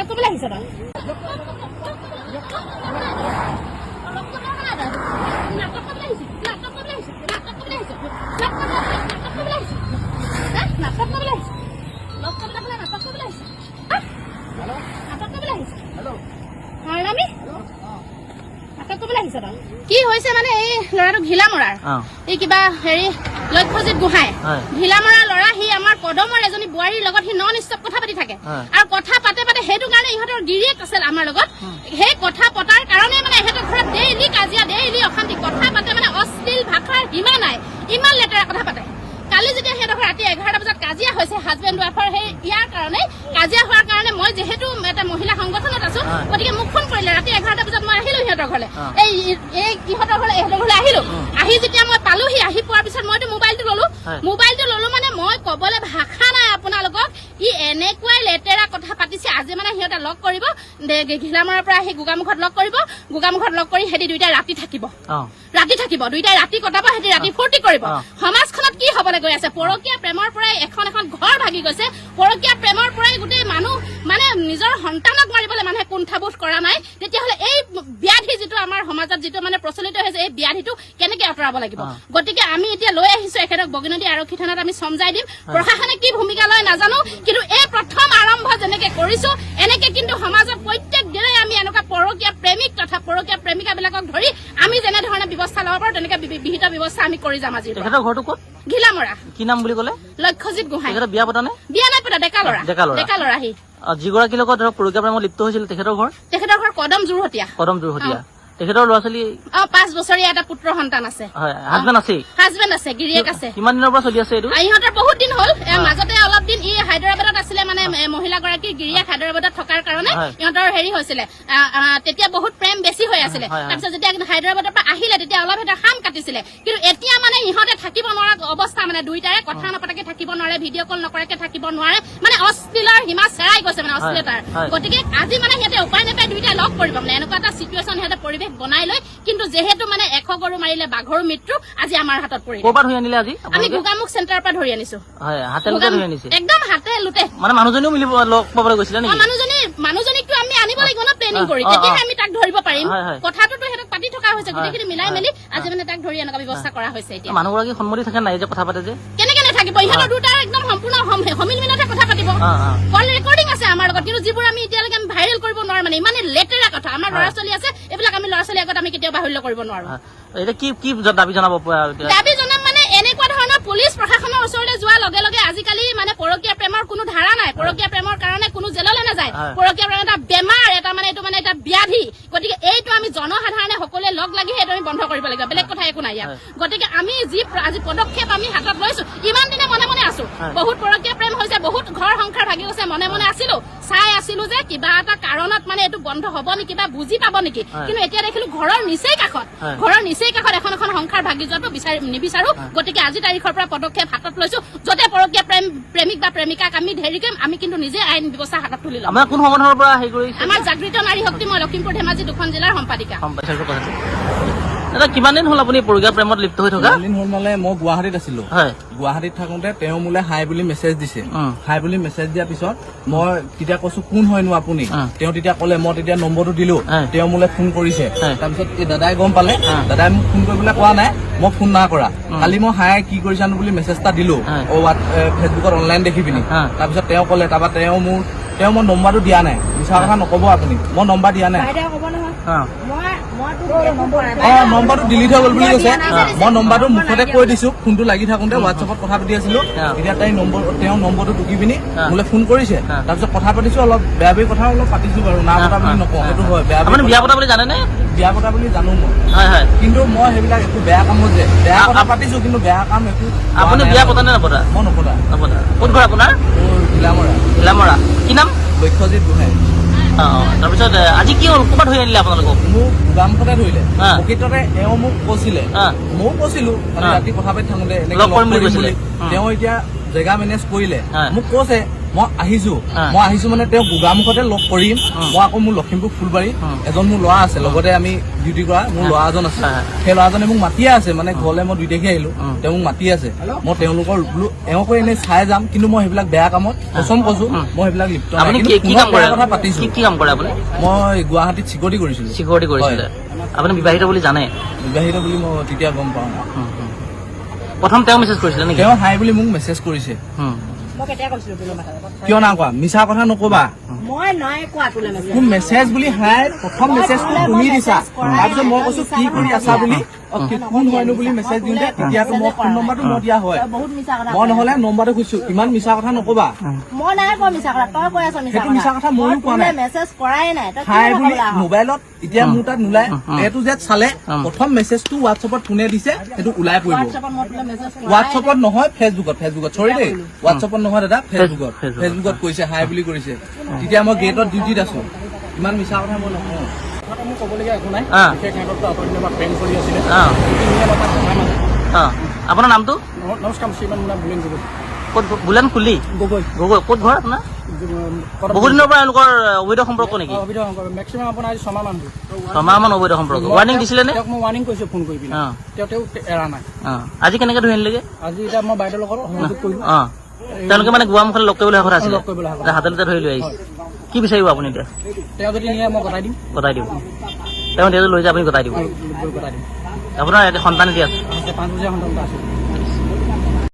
নাটক কৰিবলৈ আহিছে বাৰু কি হৈছে মানে এই ল'ৰাটো ঘিলামৰাৰ এই কিবা হেৰি লক্ষ্যজিৎ গোহাঁই ঘিলামৰাৰ ল'ৰা সি আমাৰ কদমৰ এজনী বোৱাৰীৰ লগত সি নন ষ্টপ কথা পাতি থাকে আৰু কথা পাতে পাতে সেইটো কাৰণে ইহঁতৰ গিৰিয়েক আছে আমাৰ লগত সেই কথা পতাৰ কাৰণে মানে ইহঁতৰ ঘৰত ডেইলি কাজিয়া ডেইলি অশান্তি কথা পাতে মানে অশ্লীল ভাষাৰ সীমা নাই ইমান লেতেৰা কথা পাতে কালি যেতিয়া সিহঁতৰ ৰাতি 11টা বজাত কাজিয়া হৈছে হাজবেণ্ড ৱাইফৰ সেই ইয়াৰ কাৰণে কাজিয়া হোৱাৰ কাৰণে মই যিহেতু এটা মহিলা সংগঠনত আছো গতিকে মোক ফোন কৰিলে ৰাতি 11টা বজাত মই আহিলো সিহঁতৰ ঘৰলৈ এই ইহঁতৰ ঘৰলৈ আহিলো আহি যেতিয়া মই পালোহি আহি পোৱাৰ পিছত মইতো মোবাইলটো ললো মানে মই কবলৈ ভাষা নাই আপোনালোকক ই এনেকুৱাই লেতেৰা কথা পাতিছে আজি মানে সিহঁতে লগ কৰিব ঘিলামৰাৰ পৰা আহি গোগামুখত লগ কৰিব গোগামুখত লগ কৰি সিহঁতি দুইটাই ৰাতি থাকিব দুইটাই ৰাতি কটাব সিহঁতি ৰাতি ফূৰ্তি কৰিব সমাজখনত কি হবলৈ গৈ আছে পৰকীয়া প্ৰেমৰ পৰাই এখন ঘৰ ভাগি গৈছে পৰকীয়া প্ৰেমৰ পৰাই গোটেই মানুহ মানে নিজৰ সন্তানক মাৰিবলৈ মানুহে কুণ্ঠাবোধ কৰা নাই তেতিয়াহ'লে এই ব্যাধি যিটো আমাৰ সমাজত যিটো মানে প্ৰচলিত হৈছে এই ব্যাধিটো কেনেকে আঁতৰাব লাগিব গতিকে আমি এতিয়া লৈ আহিছো এখেতক বগীনদী আৰক্ষী থানাত আমি সমজাই দিম প্ৰশাসনে কি ভূমিকা লয় নাজানো কিন্তু এই প্ৰথম আৰম্ভ যেনেকে কৰিছো এনেকে কিন্তু সমাজত প্ৰত্যেক দিনে আমি এনেকুৱা পৰকীয়া প্ৰেমিক তথা পৰকীয়া প্ৰেমিকাবিলাকক ধৰি আমি যেনেধৰণে ব্যৱস্থা ল'ব পাৰো তেনেকে বিহিত ব্যৱস্থা আমি কৰি যাম আজি তেখেতৰ ঘৰটো ক'ত ঘিলামৰা কি নাম বুলি ক'লে লক্ষ্যজিৎ গোহাঁই বিয়া পতা নে বিয়া নাই পতা ডেকা ল'ৰা সি যিগৰাকীৰ লগত ধৰক পৰকীয়া প্ৰেমত লিপ্ত হৈছিল তেখেতৰ ঘৰ কদম যোৰহতীয়া তেখেতৰ ল'ৰা ছোৱালী 5 বছৰীয়া এটা পুত্ৰ সন্তান আছে হাজবেণ্ড আছে গিৰিয়েক আছে কিমান দিনৰ পৰা চলি আছে এইটো ইহঁতৰ বহুত দিন হ'ল মাজতে অলপ দিন ই হায়দৰাবাদত আছিলে মানে মহিলাগৰাকীৰ গিৰিয়েক হায়দৰাবাদত থকাৰ কাৰণে ইহঁতৰ হেৰি হৈছিলে তেতিয়া বহুত প্ৰেম বেছি হৈ আছিলে তাৰপিছত যেতিয়া হায়দৰাবাদৰ পৰা আহিলে তেতিয়া অলপ এটা খাম কাটিছিলে কিন্তু এতিয়া মানে ইহঁতে থাকিব নোৱাৰা অৱস্থা মানে দুইটাৰে কথা নপতাকে থাকিব নোৱাৰে ভিডিঅ' কল নকৰাকে থাকিব নোৱাৰে মানে অশ্লীলৰ সীমা চেৰাই গৈছে মানে অশ্লীলতাৰ গতিকে আজি মানে সিহঁতে উপায় নাপায় দুইটাই লগ কৰিব মানে এনেকুৱা এটা চিটুৱেশ্যন সিহঁতে পৰিৱেশ বনাই লয় কিন্তু যেহেতু মানে 100 গৰু মাৰিলে বাঘৰ মৃত্যু আজি আমাৰ হাতত পৰিলে ক'ৰ পৰা ধৰি আনিলে আজি আমি গোগামুখ চেণ্টাৰৰ পৰা ধৰি আনিছো একদম হাতে লুটে মানে মানুহজনীও মিলিব লগ পাবলৈ গৈছিলে নেকি মানুহজনীকটো আমি আনিব লাগিব ন প্লেনিং কৰি তেতিয়াহে আমি তাক ধৰিব পাৰিম কথাটোতো সিহঁতক পাতি থকা হৈছে গোটেইখিনি মিলাই মেলি আজি মানে তাক ধৰি এনেকুৱা ব্যৱস্থা কৰা হৈছে এতিয়া মানুহগৰাকী সন্মতি থাকে নাই যে কথা পাতে যে কেনেকে নাথাকিব ইহঁতৰ দুটাৰ একদম সম্পূৰ্ণ সমিল মিলতে কথা পাতিব কল ৰেকৰ্ডিং আছে আমাৰ লগত কিন্তু যিবোৰ আমি এতিয়ালৈকে আমি ভাইৰেল কৰিব নোৱাৰো মানে ইমানে লেতেৰা কথা আমাৰ ল'ৰা ছোৱালী আছে এইবিলাক আমি ল'ৰা ছোৱালীৰ আগত আমি কেতিয়াও বাহুল্য কৰিব নোৱাৰো এতিয়া কি দাবী জনাব দাবী জনাম মানে এনেকুৱা ধৰণৰ পুলিচ প্ৰশাসনৰ ওচৰলৈ যোৱাৰ লগে লগে আজিকালি মানে পৰকীয়া প্ৰেমৰ কোনো ধাৰা নাই পৰকীয়া প্ৰেমৰ কাৰণে কোনো জেললৈ নাযায় পৰকীয়া প্ৰেম এটা বেমাৰ এটা মানে এইটো মানে এটা ব্যাধি গতিকে এইটো আমি জনসাধাৰণে সকলোৱে লগ লাগি সেইটো আমি বন্ধ কৰিব লাগিব বেলেগ কথা একো নাই ইয়াত গতিকে আমি যি আজি পদক্ষেপ আমি হাতত লৈছো ইমান দিনে মনে মনে আছো বহুত পৰকীয়া প্ৰেম হৈছে বহুত ঘৰ সংসাৰ ভাগি গৈছে মনে মনে চাই আছিলো যে কিবা এটা কাৰণত মানে এইটো বন্ধ হব নেকি বা বুজি পাব নেকি কিন্তু এতিয়া দেখিলো ঘৰৰ নিচেই কাষত এখন সংসাৰ ভাগি যোৱাটো নিবিচাৰো গতিকে আজি তাৰিখৰ পৰা পদক্ষেপ হাতত লৈছো যতে পৰকীয়া প্ৰেমিক বা প্ৰেমিকাক আমি ধৰি কৰিম আমি কিন্তু নিজে আইন ব্যৱস্থা হাতত তুলি ল'ম আমাৰ জাগৃত নাৰী শক্তি মই লখিমপুৰ ধেমাজি 2খন জিলাৰ সম্পাদিকা কিমান দিন হ'ল আপুনি পৰকীয়া প্ৰেমত লিপ্ত হৈ থকা দিন হ'ল মানে মই গুৱাহাটীত আছিলো গুৱাহাটীত থাকোতে তেওঁ মোলে হাই বুলি মেছেজ দিছে হাই বুলি মেছেজ দিয়াৰ পিছত মই তেতিয়া কৈছো কোন হয়নো আপুনি তেওঁ তেতিয়া ক'লে মই তেতিয়া নম্বৰটো দিলো তেওঁ মোলে ফোন কৰিছে তাৰপিছত এই দাদাই গম পালে দাদাই মোক ফোন কৰিবলৈ কোৱা নাই মই ফোন না কৰা কালি মই হাই কি কৰিছানো বুলি মেছেজ এটা দিলো ফেচবুকত অনলাইন দেখি পিনি তাৰপিছত তেওঁ ক'লে তাৰপৰা তেওঁ মই নম্বৰটো দিয়া নাই মিছা কথা নকব আপুনি মই নম্বৰ দিয়া নাই নম্বৰটো ডিলিট হৈ গ'ল বুলি কৈছে মই নম্বৰটো মুখতে কৈ দিছো ফোনটো লাগি থাকোতে হোৱাটছএপত কথা পাতি আছিলো এতিয়া তেওঁ নম্বৰটো টুকি পিনি মোলে ফোন কৰিছে তাৰপিছত কথা পাতিছো অলপ বেয়া বেয়া কথা অলপ পাতিছো বাৰু না পতা বুলি নকওঁ সেইটো হয় বিয়া পতা বুলি জানেনে বিয়া পতা বুলি জানো মই কিন্তু মই সেইবিলাক একো বেয়া কামত যে বেয়া কথা পাতিছো কিন্তু বেয়া কাম একো আপুনি বিয়া পতা নে নপতা মই নপতা কোন ঘৰ আপোনাৰ ঘিলামৰা কি নাম লক্ষ্যজিৎ গোহাঁই তাৰপিছত আজি কি হ'ল ক'ৰবাত ধৰি আনিলে আপোনালোকক মোক গোগামুখতে ধৰিলে প্ৰকৃততে এওঁ মোক কৈছিলে ময়ো কৈছিলো ৰাতি কথা পাতি থাকোতে তেওঁ এতিয়া জেগা মেনেজ কৰিলে মোক কৈছে মই আহিছো মানে তেওঁ গোগামুখতে লগ কৰিম মই আকৌ মোৰ লখিমপুৰ ফুলবাৰী এজন মোৰ ল'ৰা আছে লগতে আমি ডিউটি কৰা মোৰ ল'ৰা এজন আছে সেই ল'ৰাজনে মোক মাতিয়ে আছে মানে ঘৰলৈ মই 2 তাৰিখে আহিলো তেওঁ মোক মাতি আছে মই তেওঁলোকৰ বোলো এওঁকো এনেই চাই যাম কিন্তু মই সেইবিলাক বেয়া কামত কচম কৈছো মই সেইবিলাক লিপ্ত কথা পাতিছো কি কাম কৰে আপুনি মই গুৱাহাটীত চিকিউৰিটি কৰিছিলো আপুনি বিবাহিত বুলি জানে বিবাহিত বুলি মই তেতিয়া গম পাওঁ প্ৰথম তেওঁ মেছেজ কৰিছিলে নেকি তেওঁ হাই বুলি মোক মেছেজ কৰিছে কিয় না কোৱা মিছা কথা নকবা মোক মেছেজ বুলি হাই প্ৰথম মেছেজটো তুমি দিছা তাৰপিছত মই কৈছো কি কৰি আছা বুলি কোন হয়নো বুলি মেছেজ দিওঁতে তেতিয়াতো মই ফোন নম্বৰটো মই দিয়া হয় মই নহলে নম্বৰটো খুজিছো ইমান মিছা কথা নকবা সেইটো মিছা কথা ময়ো কোৱা নাই হাই বুলি মোবাইলত এতিয়া মোৰ তাত নোলায় এইটো যে চালে প্ৰথম মেছেজটো হোৱাটছএপত কোনে দিছে সেইটো ওলাই পৰিব হোৱাটছএপত নহয় ফেচবুকত চৰি দেই হোৱাটছএপত নহয় দাদা ফেচবুকত কৈছে হাই বুলি কৰিছে তেতিয়া মই গেটত ডিউটিত আছো ইমান মিছা কথা মই নকওঁ মোৰ ক'বলগীয়া একো নাই আপোনাৰ নামটো নমস্কাৰ শ্ৰীমান বুলেন গগৈ ক'ত বুলেন কুলি গগৈ ক'ত ঘৰ আপোনাৰ বহু দিনৰ পৰা এওঁলোকৰ অবৈধ সম্পৰ্ক নেকি মেক্সিমাম আপোনাৰ 6 মাহ মান 6 মাহ মান অবৈধ সম্পৰ্ক ৱাৰ্ণিং দিছিলে নে মই ৱাৰ্ণিং কৰিছো ফোন কৰি পিনে তেওঁ এৰা নাই আজি কেনেকে ধৰি আনিলেগে আজি এতিয়া মই বাইদেউৰ লগত সহযোগ কৰিলো তেওঁলোকে মানে গোৱামুখলৈ লগ কৰিবলৈ কথা আছিলে হাততে ধৰি লৈ আহিছে কি বিচাৰিব আপুনি এতিয়া তেওঁ যদি নিয়ে মই গতাই দিম তেওঁ লৈ যায় আপুনি গতাই দিব আপোনাৰ এটা সন্তান এতিয়া আছে 5 বছৰীয়া সন্তান আছে